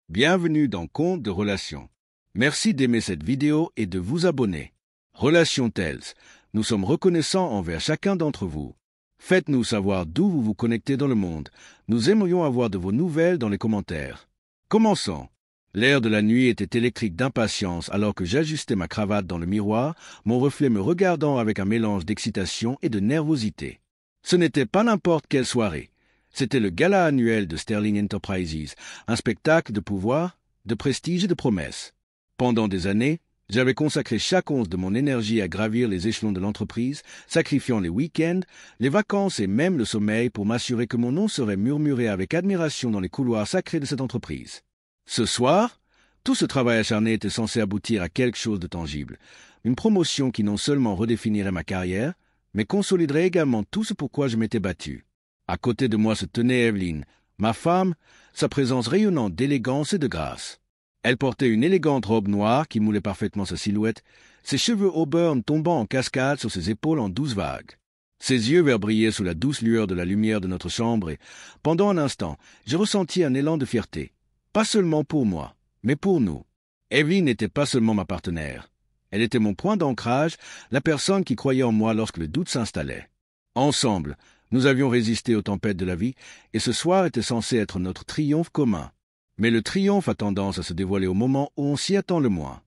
Bienvenue dans Contes de Relations. Merci d'aimer cette vidéo et de vous abonner. Relations Tales, nous sommes reconnaissants envers chacun d'entre vous. Faites-nous savoir d'où vous vous connectez dans le monde. Nous aimerions avoir de vos nouvelles dans les commentaires. Commençons. L'air de la nuit était électrique d'impatience alors que j'ajustais ma cravate dans le miroir, mon reflet me regardant avec un mélange d'excitation et de nervosité. Ce n'était pas n'importe quelle soirée. C'était le gala annuel de Sterling Enterprises, un spectacle de pouvoir, de prestige et de promesses. Pendant des années, j'avais consacré chaque once de mon énergie à gravir les échelons de l'entreprise, sacrifiant les week-ends, les vacances et même le sommeil pour m'assurer que mon nom serait murmuré avec admiration dans les couloirs sacrés de cette entreprise. Ce soir, tout ce travail acharné était censé aboutir à quelque chose de tangible, une promotion qui non seulement redéfinirait ma carrière, mais consoliderait également tout ce pourquoi je m'étais battu. À côté de moi se tenait Evelyn, ma femme, sa présence rayonnante d'élégance et de grâce. Elle portait une élégante robe noire qui moulait parfaitement sa silhouette, ses cheveux auburn tombant en cascade sur ses épaules en douces vagues. Ses yeux verts brillaient sous la douce lueur de la lumière de notre chambre et, pendant un instant, je ressentis un élan de fierté. Pas seulement pour moi, mais pour nous. Evelyn n'était pas seulement ma partenaire. Elle était mon point d'ancrage, la personne qui croyait en moi lorsque le doute s'installait. Ensemble, nous avions résisté aux tempêtes de la vie, et ce soir était censé être notre triomphe commun. Mais le triomphe a tendance à se dévoiler au moment où on s'y attend le moins.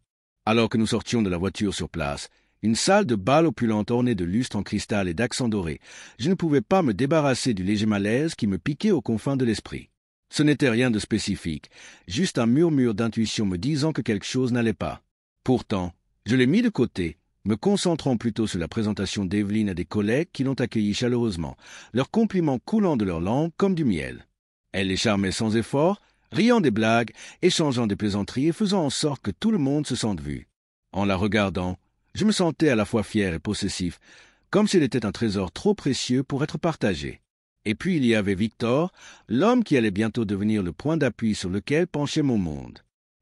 Alors que nous sortions de la voiture sur place, une salle de bal opulente ornée de lustres en cristal et d'accents dorés, je ne pouvais pas me débarrasser du léger malaise qui me piquait aux confins de l'esprit. Ce n'était rien de spécifique, juste un murmure d'intuition me disant que quelque chose n'allait pas. Pourtant, je l'ai mis de côté, me concentrant plutôt sur la présentation d'Evelyn à des collègues qui l'ont accueillie chaleureusement, leurs compliments coulant de leur langue comme du miel. Elle les charmait sans effort, riant des blagues, échangeant des plaisanteries et faisant en sorte que tout le monde se sente vu. En la regardant, je me sentais à la fois fier et possessif, comme s'il était un trésor trop précieux pour être partagé. Et puis il y avait Victor, l'homme qui allait bientôt devenir le point d'appui sur lequel penchait mon monde.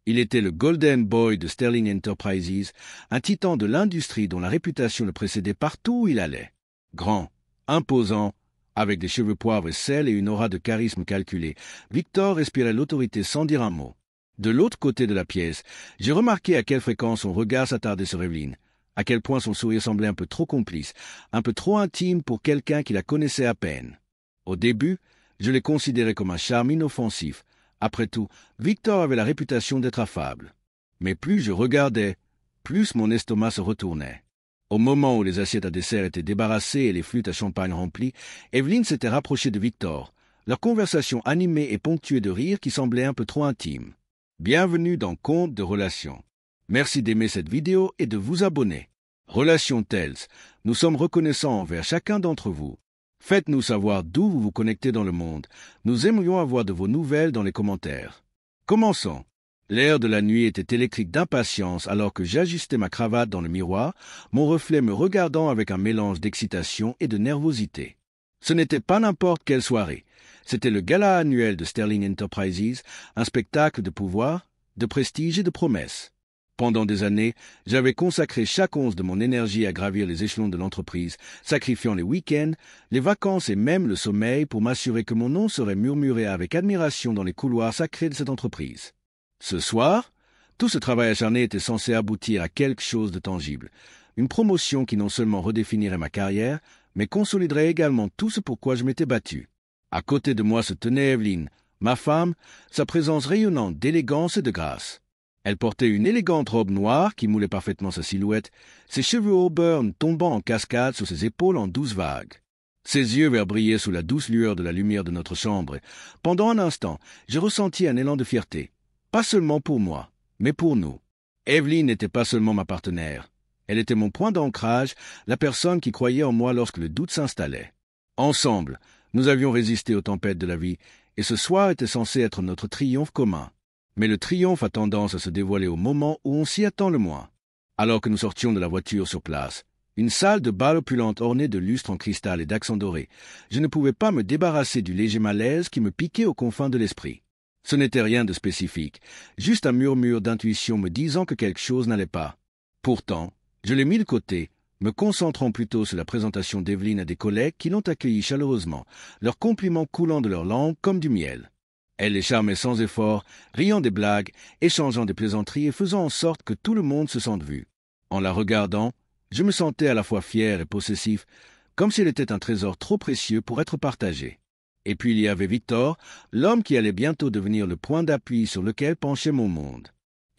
Il était le Golden Boy de Sterling Enterprises, un titan de l'industrie dont la réputation le précédait partout où il allait. Grand, imposant, avec des cheveux poivre et sel et une aura de charisme calculé, Victor respirait l'autorité sans dire un mot. De l'autre côté de la pièce, j'ai remarqué à quelle fréquence son regard s'attardait sur Evelyn, à quel point son sourire semblait un peu trop complice, un peu trop intime pour quelqu'un qui la connaissait à peine. Au début, je l'ai considéré comme un charme inoffensif. Après tout, Victor avait la réputation d'être affable. Mais plus je regardais, plus mon estomac se retournait. Au moment où les assiettes à dessert étaient débarrassées et les flûtes à champagne remplies, Evelyn s'était rapprochée de Victor, leur conversation animée et ponctuée de rires qui semblaient un peu trop intimes. Bienvenue dans Contes de Relations. Merci d'aimer cette vidéo et de vous abonner. Relations Tales, nous sommes reconnaissants envers chacun d'entre vous. Faites-nous savoir d'où vous vous connectez dans le monde. Nous aimerions avoir de vos nouvelles dans les commentaires. Commençons. L'air de la nuit était électrique d'impatience alors que j'ajustais ma cravate dans le miroir, mon reflet me regardant avec un mélange d'excitation et de nervosité. Ce n'était pas n'importe quelle soirée. C'était le gala annuel de Sterling Enterprises, un spectacle de pouvoir, de prestige et de promesses. Pendant des années, j'avais consacré chaque once de mon énergie à gravir les échelons de l'entreprise, sacrifiant les week-ends, les vacances et même le sommeil pour m'assurer que mon nom serait murmuré avec admiration dans les couloirs sacrés de cette entreprise. Ce soir, tout ce travail acharné était censé aboutir à quelque chose de tangible, une promotion qui non seulement redéfinirait ma carrière, mais consoliderait également tout ce pourquoi je m'étais battu. À côté de moi se tenait Evelyn, ma femme, sa présence rayonnante d'élégance et de grâce. Elle portait une élégante robe noire qui moulait parfaitement sa silhouette, ses cheveux auburn tombant en cascade sur ses épaules en douces vagues. Ses yeux verts brillaient sous la douce lueur de la lumière de notre chambre. Pendant un instant, je ressentis un élan de fierté. Pas seulement pour moi, mais pour nous. Evelyn n'était pas seulement ma partenaire. Elle était mon point d'ancrage, la personne qui croyait en moi lorsque le doute s'installait. Ensemble, nous avions résisté aux tempêtes de la vie, et ce soir était censé être notre triomphe commun. Mais le triomphe a tendance à se dévoiler au moment où on s'y attend le moins. Alors que nous sortions de la voiture sur place, une salle de bal opulente ornée de lustres en cristal et d'accents dorés, je ne pouvais pas me débarrasser du léger malaise qui me piquait aux confins de l'esprit. Ce n'était rien de spécifique, juste un murmure d'intuition me disant que quelque chose n'allait pas. Pourtant, je l'ai mis de côté, me concentrant plutôt sur la présentation d'Evelyn à des collègues qui l'ont accueillie chaleureusement, leurs compliments coulant de leur langue comme du miel. Elle les charmait sans effort, riant des blagues, échangeant des plaisanteries et faisant en sorte que tout le monde se sente vu. En la regardant, je me sentais à la fois fier et possessif, comme si elle était un trésor trop précieux pour être partagé. Et puis il y avait Victor, l'homme qui allait bientôt devenir le point d'appui sur lequel penchait mon monde.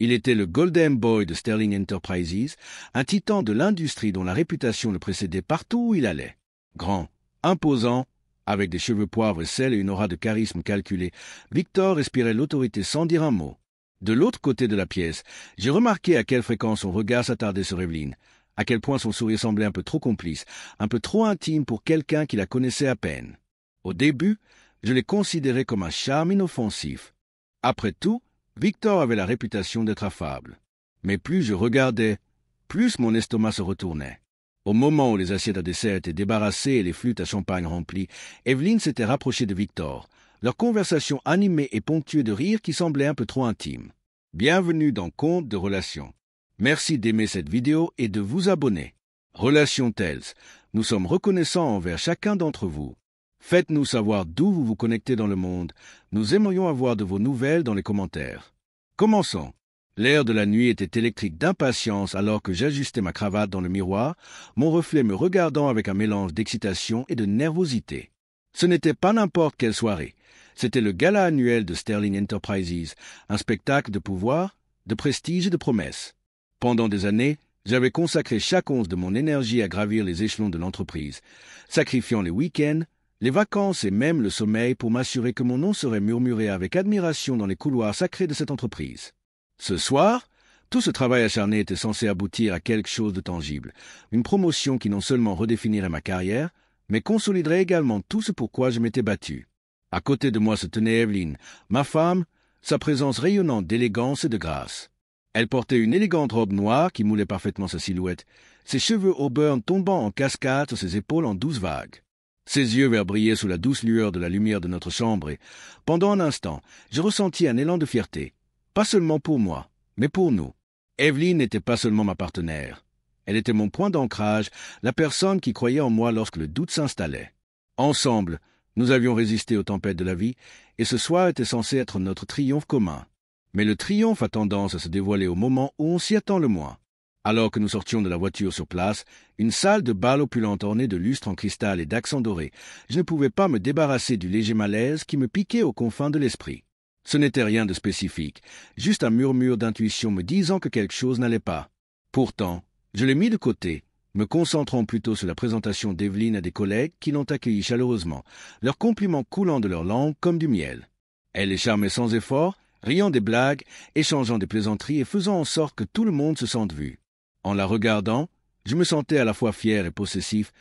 Il était le Golden Boy de Sterling Enterprises, un titan de l'industrie dont la réputation le précédait partout où il allait. Grand, imposant, avec des cheveux poivre et sel et une aura de charisme calculée, Victor respirait l'autorité sans dire un mot. De l'autre côté de la pièce, j'ai remarqué à quelle fréquence son regard s'attardait sur Evelyne, à quel point son sourire semblait un peu trop complice, un peu trop intime pour quelqu'un qui la connaissait à peine. Au début, je l'ai considéré comme un charme inoffensif. Après tout, Victor avait la réputation d'être affable. Mais plus je regardais, plus mon estomac se retournait. Au moment où les assiettes à dessert étaient débarrassées et les flûtes à champagne remplies, Evelyne s'était rapprochée de Victor, leur conversation animée et ponctuée de rires qui semblaient un peu trop intimes. Bienvenue dans Contes de Relations. Merci d'aimer cette vidéo et de vous abonner. Relations Tales, nous sommes reconnaissants envers chacun d'entre vous. Faites-nous savoir d'où vous vous connectez dans le monde. Nous aimerions avoir de vos nouvelles dans les commentaires. Commençons. L'air de la nuit était électrique d'impatience alors que j'ajustais ma cravate dans le miroir, mon reflet me regardant avec un mélange d'excitation et de nervosité. Ce n'était pas n'importe quelle soirée. C'était le gala annuel de Sterling Enterprises, un spectacle de pouvoir, de prestige et de promesses. Pendant des années, j'avais consacré chaque once de mon énergie à gravir les échelons de l'entreprise, sacrifiant les week-ends, les vacances et même le sommeil pour m'assurer que mon nom serait murmuré avec admiration dans les couloirs sacrés de cette entreprise. Ce soir, tout ce travail acharné était censé aboutir à quelque chose de tangible, une promotion qui non seulement redéfinirait ma carrière, mais consoliderait également tout ce pourquoi je m'étais battu. À côté de moi se tenait Evelyne, ma femme, sa présence rayonnante d'élégance et de grâce. Elle portait une élégante robe noire qui moulait parfaitement sa silhouette, ses cheveux auburn tombant en cascade sur ses épaules en douces vagues. Ses yeux verts brillaient sous la douce lueur de la lumière de notre chambre et, pendant un instant, je ressentis un élan de fierté. Pas seulement pour moi, mais pour nous. Evelyne n'était pas seulement ma partenaire. Elle était mon point d'ancrage, la personne qui croyait en moi lorsque le doute s'installait. Ensemble, nous avions résisté aux tempêtes de la vie, et ce soir était censé être notre triomphe commun. Mais le triomphe a tendance à se dévoiler au moment où on s'y attend le moins. Alors que nous sortions de la voiture sur place, une salle de bal opulente ornée de lustres en cristal et d'accents dorés, je ne pouvais pas me débarrasser du léger malaise qui me piquait aux confins de l'esprit. Ce n'était rien de spécifique, juste un murmure d'intuition me disant que quelque chose n'allait pas. Pourtant, je l'ai mis de côté, me concentrant plutôt sur la présentation d'Evelyne à des collègues qui l'ont accueillie chaleureusement, leurs compliments coulant de leur langue comme du miel. Elle les charmait sans effort, riant des blagues, échangeant des plaisanteries et faisant en sorte que tout le monde se sente vu. En la regardant, je me sentais à la fois fier et possessif,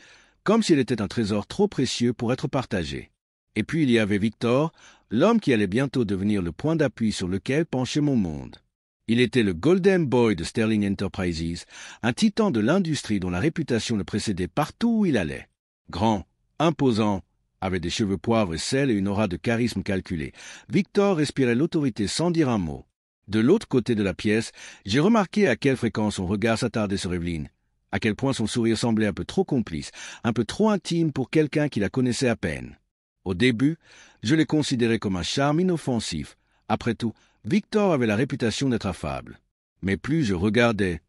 comme si elle était un trésor trop précieux pour être partagé. Et puis il y avait Victor, l'homme qui allait bientôt devenir le point d'appui sur lequel penchait mon monde. Il était le Golden Boy de Sterling Enterprises, un titan de l'industrie dont la réputation le précédait partout où il allait. Grand, imposant, avec des cheveux poivre et sel et une aura de charisme calculée, Victor respirait l'autorité sans dire un mot. De l'autre côté de la pièce, j'ai remarqué à quelle fréquence son regard s'attardait sur Evelyne, à quel point son sourire semblait un peu trop complice, un peu trop intime pour quelqu'un qui la connaissait à peine. Au début, je l'ai considéré comme un charme inoffensif. Après tout, Victor avait la réputation d'être affable. Mais plus je regardais,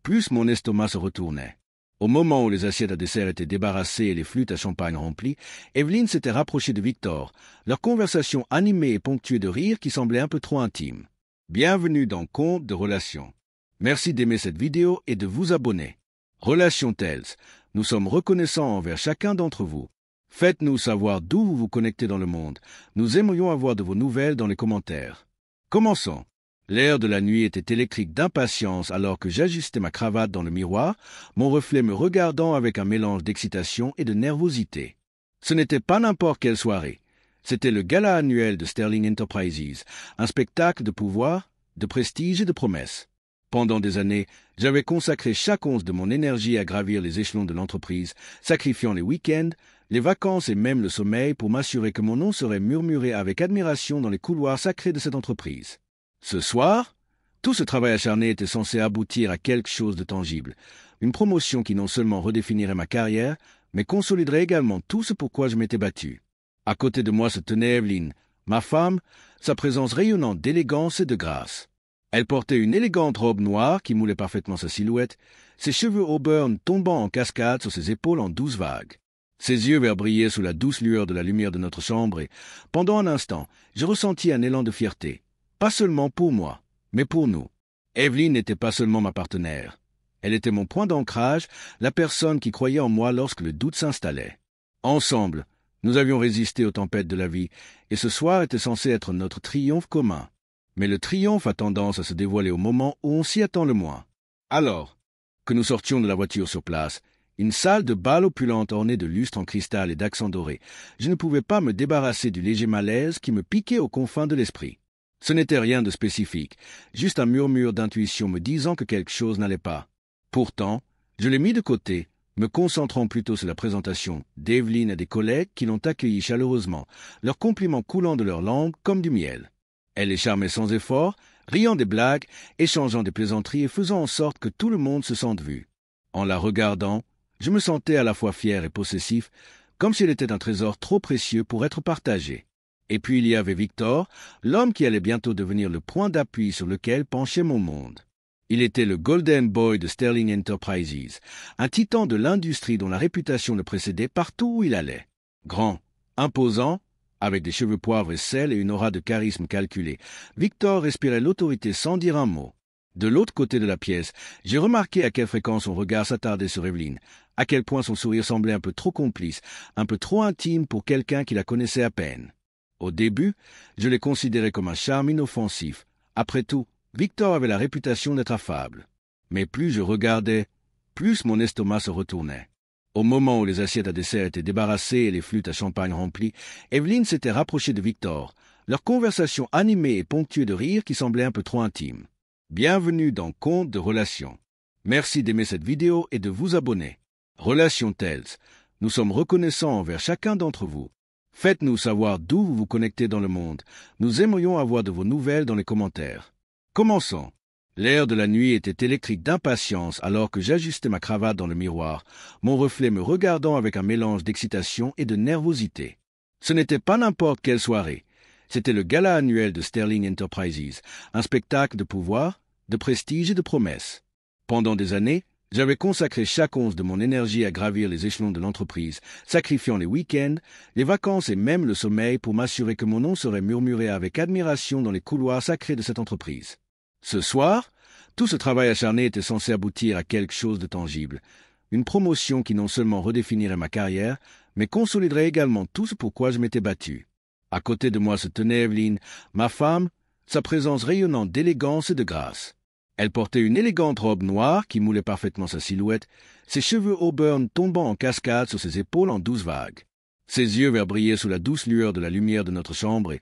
plus mon estomac se retournait. Au moment où les assiettes à dessert étaient débarrassées et les flûtes à champagne remplies, Evelyne s'était rapprochée de Victor, leur conversation animée et ponctuée de rires qui semblaient un peu trop intimes. Bienvenue dans Contes de Relations. Merci d'aimer cette vidéo et de vous abonner. Relations Tales, nous sommes reconnaissants envers chacun d'entre vous. Faites-nous savoir d'où vous vous connectez dans le monde. Nous aimerions avoir de vos nouvelles dans les commentaires. Commençons. L'air de la nuit était électrique d'impatience alors que j'ajustais ma cravate dans le miroir, mon reflet me regardant avec un mélange d'excitation et de nervosité. Ce n'était pas n'importe quelle soirée. C'était le gala annuel de Sterling Enterprises, un spectacle de pouvoir, de prestige et de promesses. Pendant des années, j'avais consacré chaque once de mon énergie à gravir les échelons de l'entreprise, sacrifiant les week-ends, les vacances et même le sommeil pour m'assurer que mon nom serait murmuré avec admiration dans les couloirs sacrés de cette entreprise. Ce soir, tout ce travail acharné était censé aboutir à quelque chose de tangible, une promotion qui non seulement redéfinirait ma carrière, mais consoliderait également tout ce pourquoi je m'étais battu. À côté de moi se tenait Evelyne, ma femme, sa présence rayonnante d'élégance et de grâce. Elle portait une élégante robe noire qui moulait parfaitement sa silhouette, ses cheveux auburn tombant en cascade sur ses épaules en douces vagues. Ses yeux verts brillaient sous la douce lueur de la lumière de notre chambre et, pendant un instant, je ressentis un élan de fierté, pas seulement pour moi, mais pour nous. Evelyn n'était pas seulement ma partenaire. Elle était mon point d'ancrage, la personne qui croyait en moi lorsque le doute s'installait. Ensemble, nous avions résisté aux tempêtes de la vie, et ce soir était censé être notre triomphe commun. Mais le triomphe a tendance à se dévoiler au moment où on s'y attend le moins. Alors que nous sortions de la voiture sur place, une salle de bal opulente ornée de lustres en cristal et d'accents dorés, je ne pouvais pas me débarrasser du léger malaise qui me piquait aux confins de l'esprit. Ce n'était rien de spécifique, juste un murmure d'intuition me disant que quelque chose n'allait pas. Pourtant, je l'ai mis de côté, me concentrant plutôt sur la présentation d'Evelyn et des collègues qui l'ont accueillie chaleureusement, leurs compliments coulant de leurs langues comme du miel. Elle les charmait sans effort, riant des blagues, échangeant des plaisanteries et faisant en sorte que tout le monde se sente vu. En la regardant, je me sentais à la fois fier et possessif, comme si elle était un trésor trop précieux pour être partagé. Et puis il y avait Victor, l'homme qui allait bientôt devenir le point d'appui sur lequel penchait mon monde. Il était le Golden Boy de Sterling Enterprises, un titan de l'industrie dont la réputation le précédait partout où il allait. Grand, imposant, avec des cheveux poivre et sel et une aura de charisme calculé, Victor respirait l'autorité sans dire un mot. De l'autre côté de la pièce, j'ai remarqué à quelle fréquence son regard s'attardait sur Evelyn, à quel point son sourire semblait un peu trop complice, un peu trop intime pour quelqu'un qui la connaissait à peine. Au début, je l'ai considéré comme un charme inoffensif. Après tout, Victor avait la réputation d'être affable. Mais plus je regardais, plus mon estomac se retournait. Au moment où les assiettes à dessert étaient débarrassées et les flûtes à champagne remplies, Evelyn s'était rapprochée de Victor, leur conversation animée et ponctuée de rires qui semblaient un peu trop intimes. Bienvenue dans Contes de Relations. Merci d'aimer cette vidéo et de vous abonner. Relations Tales, nous sommes reconnaissants envers chacun d'entre vous. Faites-nous savoir d'où vous vous connectez dans le monde. Nous aimerions avoir de vos nouvelles dans les commentaires. Commençons. L'air de la nuit était électrique d'impatience alors que j'ajustais ma cravate dans le miroir, mon reflet me regardant avec un mélange d'excitation et de nervosité. Ce n'était pas n'importe quelle soirée. C'était le gala annuel de Sterling Enterprises, un spectacle de pouvoir, de prestige et de promesses. Pendant des années, j'avais consacré chaque once de mon énergie à gravir les échelons de l'entreprise, sacrifiant les week-ends, les vacances et même le sommeil pour m'assurer que mon nom serait murmuré avec admiration dans les couloirs sacrés de cette entreprise. Ce soir, tout ce travail acharné était censé aboutir à quelque chose de tangible, une promotion qui non seulement redéfinirait ma carrière, mais consoliderait également tout ce pourquoi je m'étais battu. À côté de moi se tenait Evelyn, ma femme, sa présence rayonnante d'élégance et de grâce. Elle portait une élégante robe noire qui moulait parfaitement sa silhouette, ses cheveux auburn tombant en cascade sur ses épaules en douces vagues. Ses yeux verts brillaient sous la douce lueur de la lumière de notre chambre et,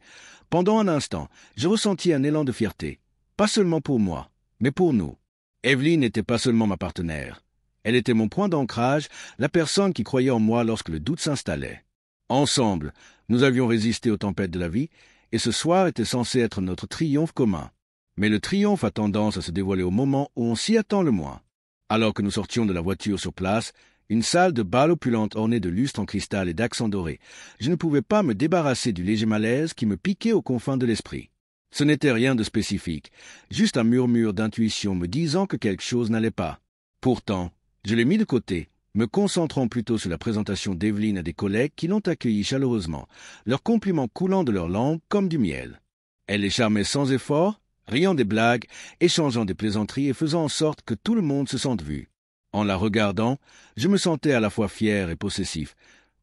pendant un instant, je ressentis un élan de fierté, pas seulement pour moi, mais pour nous. Evelyn n'était pas seulement ma partenaire. Elle était mon point d'ancrage, la personne qui croyait en moi lorsque le doute s'installait. Ensemble, nous avions résisté aux tempêtes de la vie, et ce soir était censé être notre triomphe commun. Mais le triomphe a tendance à se dévoiler au moment où on s'y attend le moins. Alors que nous sortions de la voiture sur place, une salle de bal opulente ornée de lustres en cristal et d'accents dorés, je ne pouvais pas me débarrasser du léger malaise qui me piquait aux confins de l'esprit. Ce n'était rien de spécifique, juste un murmure d'intuition me disant que quelque chose n'allait pas. Pourtant, je l'ai mis de côté, me concentrant plutôt sur la présentation d'Evelyn et des collègues qui l'ont accueillie chaleureusement, leurs compliments coulant de leurs langues comme du miel. Elle les charmait sans effort, riant des blagues, échangeant des plaisanteries et faisant en sorte que tout le monde se sente vu. En la regardant, je me sentais à la fois fier et possessif,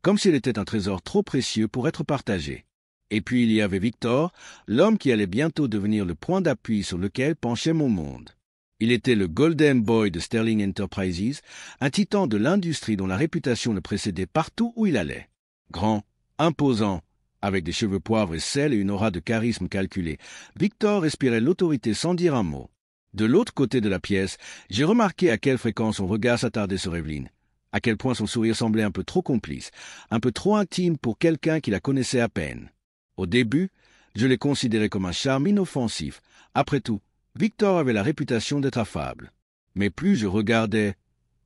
comme si elle était un trésor trop précieux pour être partagé. Et puis il y avait Victor, l'homme qui allait bientôt devenir le point d'appui sur lequel penchait mon monde. Il était le Golden Boy de Sterling Enterprises, un titan de l'industrie dont la réputation le précédait partout où il allait. Grand, imposant, avec des cheveux poivre et sel et une aura de charisme calculé, Victor respirait l'autorité sans dire un mot. De l'autre côté de la pièce, j'ai remarqué à quelle fréquence son regard s'attardait sur Evelyn, à quel point son sourire semblait un peu trop complice, un peu trop intime pour quelqu'un qui la connaissait à peine. Au début, je l'ai considéré comme un charme inoffensif. Après tout, Victor avait la réputation d'être affable. Mais plus je regardais,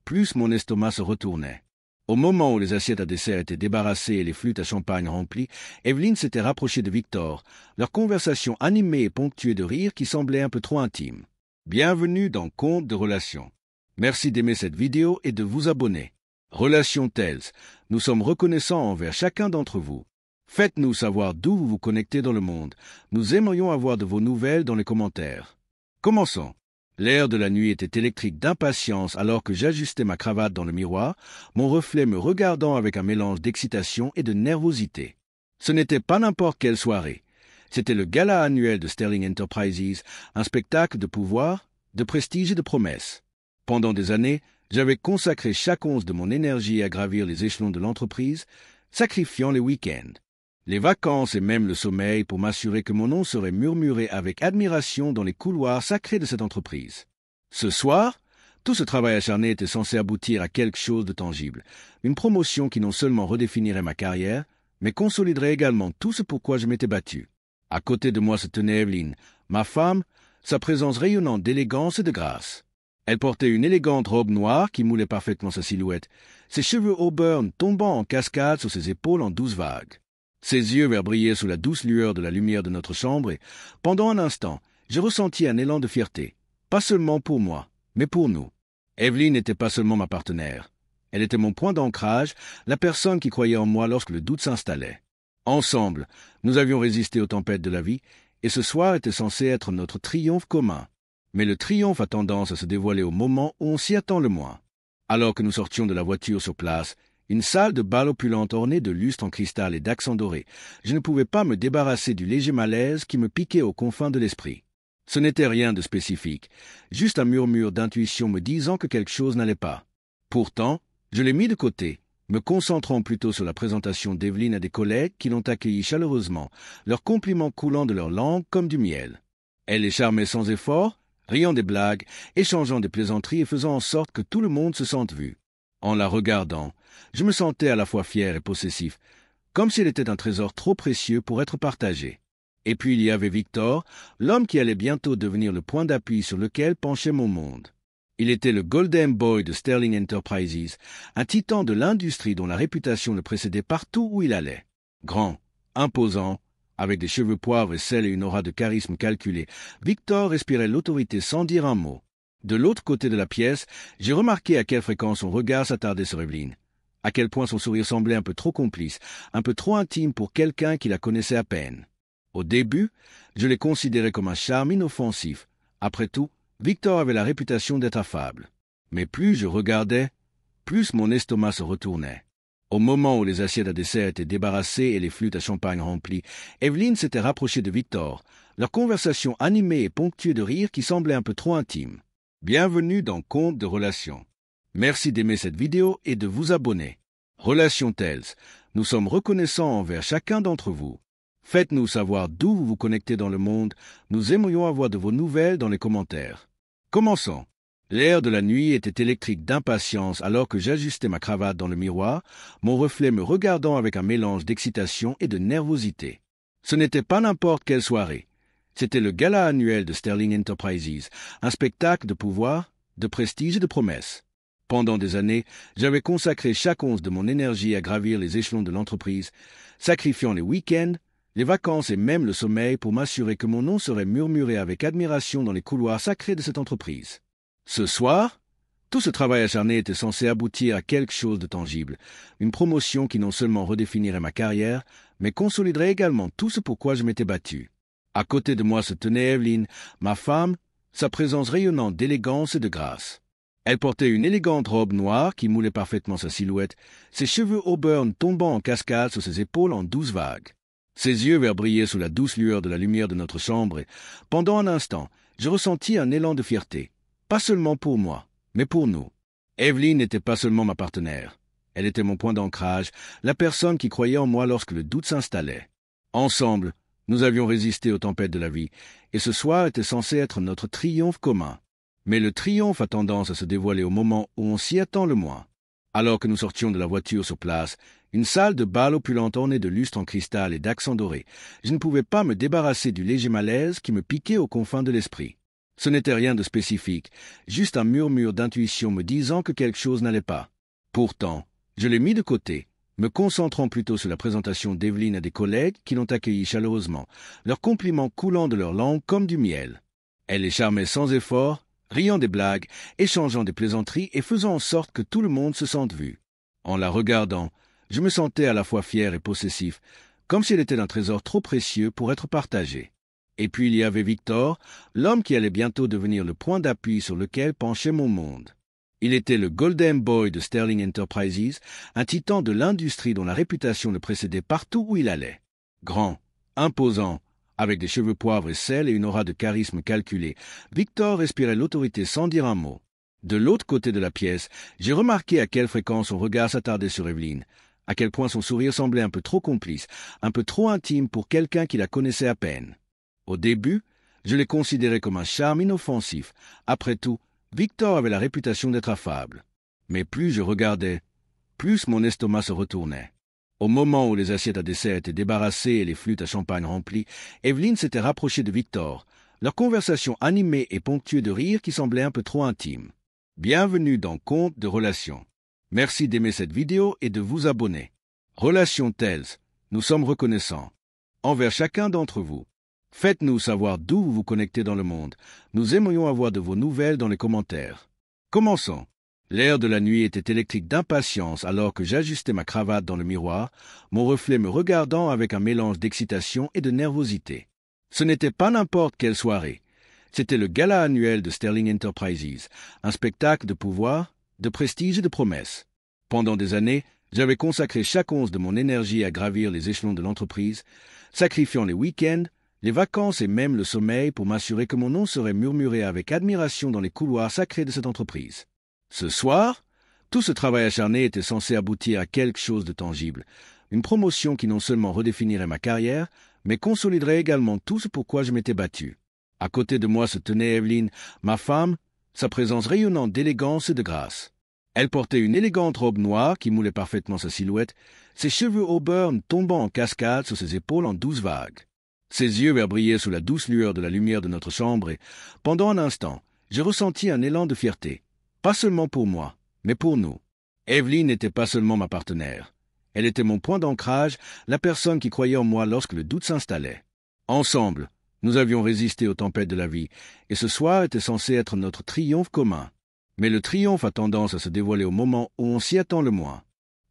plus mon estomac se retournait. Au moment où les assiettes à dessert étaient débarrassées et les flûtes à champagne remplies, Evelyne s'était rapprochée de Victor, leur conversation animée et ponctuée de rires qui semblaient un peu trop intimes. Bienvenue dans Contes de Relations. Merci d'aimer cette vidéo et de vous abonner. Relations Tales, nous sommes reconnaissants envers chacun d'entre vous. Faites-nous savoir d'où vous vous connectez dans le monde. Nous aimerions avoir de vos nouvelles dans les commentaires. Commençons. L'air de la nuit était électrique d'impatience alors que j'ajustais ma cravate dans le miroir, mon reflet me regardant avec un mélange d'excitation et de nervosité. Ce n'était pas n'importe quelle soirée. C'était le gala annuel de Sterling Enterprises, un spectacle de pouvoir, de prestige et de promesses. Pendant des années, j'avais consacré chaque once de mon énergie à gravir les échelons de l'entreprise, sacrifiant les week-ends, les vacances et même le sommeil pour m'assurer que mon nom serait murmuré avec admiration dans les couloirs sacrés de cette entreprise. Ce soir, tout ce travail acharné était censé aboutir à quelque chose de tangible, une promotion qui non seulement redéfinirait ma carrière, mais consoliderait également tout ce pourquoi je m'étais battu. À côté de moi se tenait Evelyne, ma femme, sa présence rayonnante d'élégance et de grâce. Elle portait une élégante robe noire qui moulait parfaitement sa silhouette, ses cheveux auburn tombant en cascade sur ses épaules en douces vagues. Ses yeux verts brillaient sous la douce lueur de la lumière de notre chambre et, pendant un instant, je ressentis un élan de fierté, pas seulement pour moi, mais pour nous. Evelyne n'était pas seulement ma partenaire. Elle était mon point d'ancrage, la personne qui croyait en moi lorsque le doute s'installait. Ensemble, nous avions résisté aux tempêtes de la vie, et ce soir était censé être notre triomphe commun. Mais le triomphe a tendance à se dévoiler au moment où on s'y attend le moins. Alors que nous sortions de la voiture sur place, une salle de bal opulente ornée de lustres en cristal et d'accents dorés, je ne pouvais pas me débarrasser du léger malaise qui me piquait aux confins de l'esprit. Ce n'était rien de spécifique, juste un murmure d'intuition me disant que quelque chose n'allait pas. Pourtant, je l'ai mis de côté, me concentrant plutôt sur la présentation d'Evelyne à des collègues qui l'ont accueillie chaleureusement, leurs compliments coulant de leur langue comme du miel. Elle les charmait sans effort, riant des blagues, échangeant des plaisanteries et faisant en sorte que tout le monde se sente vu. En la regardant, je me sentais à la fois fier et possessif, comme si elle était un trésor trop précieux pour être partagé. Et puis il y avait Victor, l'homme qui allait bientôt devenir le point d'appui sur lequel penchait mon monde. Il était le Golden Boy de Sterling Enterprises, un titan de l'industrie dont la réputation le précédait partout où il allait. Grand, imposant, avec des cheveux poivre et sel et une aura de charisme calculée, Victor respirait l'autorité sans dire un mot. De l'autre côté de la pièce, j'ai remarqué à quelle fréquence son regard s'attardait sur Evelyne, à quel point son sourire semblait un peu trop complice, un peu trop intime pour quelqu'un qui la connaissait à peine. Au début, je l'ai considéré comme un charme inoffensif. Après tout, Victor avait la réputation d'être affable. Mais plus je regardais, plus mon estomac se retournait. Au moment où les assiettes à dessert étaient débarrassées et les flûtes à champagne remplies, Evelyne s'était rapprochée de Victor, leur conversation animée et ponctuée de rires qui semblaient un peu trop intimes. Bienvenue dans Contes de Relations. Merci d'aimer cette vidéo et de vous abonner. Relations Tales, nous sommes reconnaissants envers chacun d'entre vous. Faites-nous savoir d'où vous vous connectez dans le monde. Nous aimerions avoir de vos nouvelles dans les commentaires. Commençons. L'air de la nuit était électrique d'impatience alors que j'ajustais ma cravate dans le miroir, mon reflet me regardant avec un mélange d'excitation et de nervosité. Ce n'était pas n'importe quelle soirée. C'était le gala annuel de Sterling Enterprises, un spectacle de pouvoir, de prestige et de promesses. Pendant des années, j'avais consacré chaque once de mon énergie à gravir les échelons de l'entreprise, sacrifiant les week-ends, les vacances et même le sommeil pour m'assurer que mon nom serait murmuré avec admiration dans les couloirs sacrés de cette entreprise. Ce soir, tout ce travail acharné était censé aboutir à quelque chose de tangible, une promotion qui non seulement redéfinirait ma carrière, mais consoliderait également tout ce pourquoi je m'étais battu. À côté de moi se tenait Evelyne, ma femme, sa présence rayonnante d'élégance et de grâce. Elle portait une élégante robe noire qui moulait parfaitement sa silhouette, ses cheveux auburn tombant en cascade sur ses épaules en douces vagues. Ses yeux verts brillaient sous la douce lueur de la lumière de notre chambre et, pendant un instant, je ressentis un élan de fierté, pas seulement pour moi, mais pour nous. Evelyne n'était pas seulement ma partenaire. Elle était mon point d'ancrage, la personne qui croyait en moi lorsque le doute s'installait. Ensemble, nous avions résisté aux tempêtes de la vie, et ce soir était censé être notre triomphe commun. Mais le triomphe a tendance à se dévoiler au moment où on s'y attend le moins. Alors que nous sortions de la voiture sur place, une salle de bal opulente ornée de lustres en cristal et d'accents dorés, je ne pouvais pas me débarrasser du léger malaise qui me piquait aux confins de l'esprit. Ce n'était rien de spécifique, juste un murmure d'intuition me disant que quelque chose n'allait pas. Pourtant, Je l'ai mis de côté, me concentrant plutôt sur la présentation d'Evelyne à des collègues qui l'ont accueillie chaleureusement, leurs compliments coulant de leur langue comme du miel. Elle les charmait sans effort, riant des blagues, échangeant des plaisanteries et faisant en sorte que tout le monde se sente vu. En la regardant, je me sentais à la fois fier et possessif, comme si elle était un trésor trop précieux pour être partagé. Et puis il y avait Victor, l'homme qui allait bientôt devenir le point d'appui sur lequel penchait mon monde. Il était le Golden Boy de Sterling Enterprises, un titan de l'industrie dont la réputation le précédait partout où il allait. Grand, imposant, avec des cheveux poivre et sel et une aura de charisme calculée, Victor respirait l'autorité sans dire un mot. De l'autre côté de la pièce, j'ai remarqué à quelle fréquence son regard s'attardait sur Evelyne, à quel point son sourire semblait un peu trop complice, un peu trop intime pour quelqu'un qui la connaissait à peine. Au début, je l'ai considéré comme un charme inoffensif. Après tout, Victor avait la réputation d'être affable. Mais plus je regardais, plus mon estomac se retournait. Au moment où les assiettes à dessert étaient débarrassées et les flûtes à champagne remplies, Evelyne s'était rapprochée de Victor, leur conversation animée et ponctuée de rires qui semblaient un peu trop intimes. Bienvenue dans Contes de Relations. Merci d'aimer cette vidéo et de vous abonner. Relations Tales, nous sommes reconnaissants envers chacun d'entre vous. Faites-nous savoir d'où vous vous connectez dans le monde. Nous aimerions avoir de vos nouvelles dans les commentaires. Commençons. L'air de la nuit était électrique d'impatience alors que j'ajustais ma cravate dans le miroir, mon reflet me regardant avec un mélange d'excitation et de nervosité. Ce n'était pas n'importe quelle soirée. C'était le gala annuel de Sterling Enterprises, un spectacle de pouvoir, de prestige et de promesses. Pendant des années, j'avais consacré chaque once de mon énergie à gravir les échelons de l'entreprise, sacrifiant les week-ends, les vacances et même le sommeil pour m'assurer que mon nom serait murmuré avec admiration dans les couloirs sacrés de cette entreprise. Ce soir, tout ce travail acharné était censé aboutir à quelque chose de tangible, une promotion qui non seulement redéfinirait ma carrière, mais consoliderait également tout ce pour quoi je m'étais battu. À côté de moi se tenait Evelyne, ma femme, sa présence rayonnante d'élégance et de grâce. Elle portait une élégante robe noire qui moulait parfaitement sa silhouette, ses cheveux auburn tombant en cascade sur ses épaules en douces vagues. Ses yeux verts brillaient sous la douce lueur de la lumière de notre chambre et, pendant un instant, j'ai ressenti un élan de fierté. Pas seulement pour moi, mais pour nous. Evelyne n'était pas seulement ma partenaire. Elle était mon point d'ancrage, la personne qui croyait en moi lorsque le doute s'installait. Ensemble, nous avions résisté aux tempêtes de la vie, et ce soir était censé être notre triomphe commun. Mais le triomphe a tendance à se dévoiler au moment où on s'y attend le moins.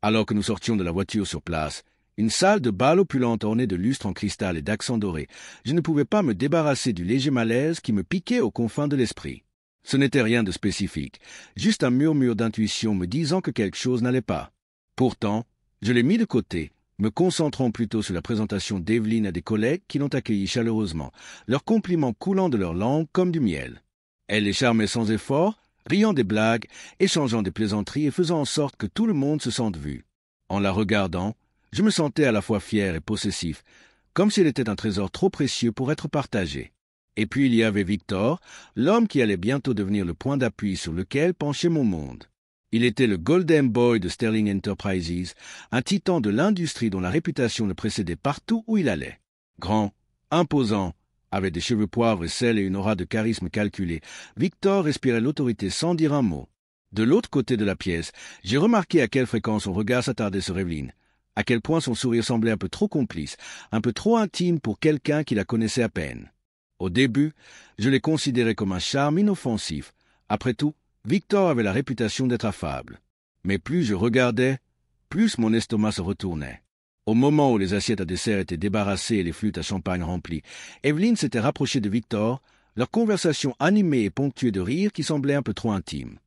Alors que nous sortions de la voiture sur place, une salle de bal opulente ornée de lustres en cristal et d'accents dorés, je ne pouvais pas me débarrasser du léger malaise qui me piquait aux confins de l'esprit. Ce n'était rien de spécifique, juste un murmure d'intuition me disant que quelque chose n'allait pas. Pourtant, je l'ai mis de côté, me concentrant plutôt sur la présentation d'Evelyne à des collègues qui l'ont accueillie chaleureusement, leurs compliments coulant de leur langue comme du miel. Elle les charmait sans effort, riant des blagues, échangeant des plaisanteries et faisant en sorte que tout le monde se sente vu. En la regardant, je me sentais à la fois fier et possessif, comme si elle était un trésor trop précieux pour être partagé. Et puis il y avait Victor, l'homme qui allait bientôt devenir le point d'appui sur lequel penchait mon monde. Il était le Golden Boy de Sterling Enterprises, un titan de l'industrie dont la réputation le précédait partout où il allait. Grand, imposant, avec des cheveux poivre et sel et une aura de charisme calculée, Victor respirait l'autorité sans dire un mot. De l'autre côté de la pièce, j'ai remarqué à quelle fréquence son regard s'attardait sur Evelyne, à quel point son sourire semblait un peu trop complice, un peu trop intime pour quelqu'un qui la connaissait à peine. Au début, je l'ai considéré comme un charme inoffensif. Après tout, Victor avait la réputation d'être affable. Mais plus je regardais, plus mon estomac se retournait. Au moment où les assiettes à dessert étaient débarrassées et les flûtes à champagne remplies, Evelyne s'était rapprochée de Victor, leur conversation animée et ponctuée de rires qui semblaient un peu trop intimes.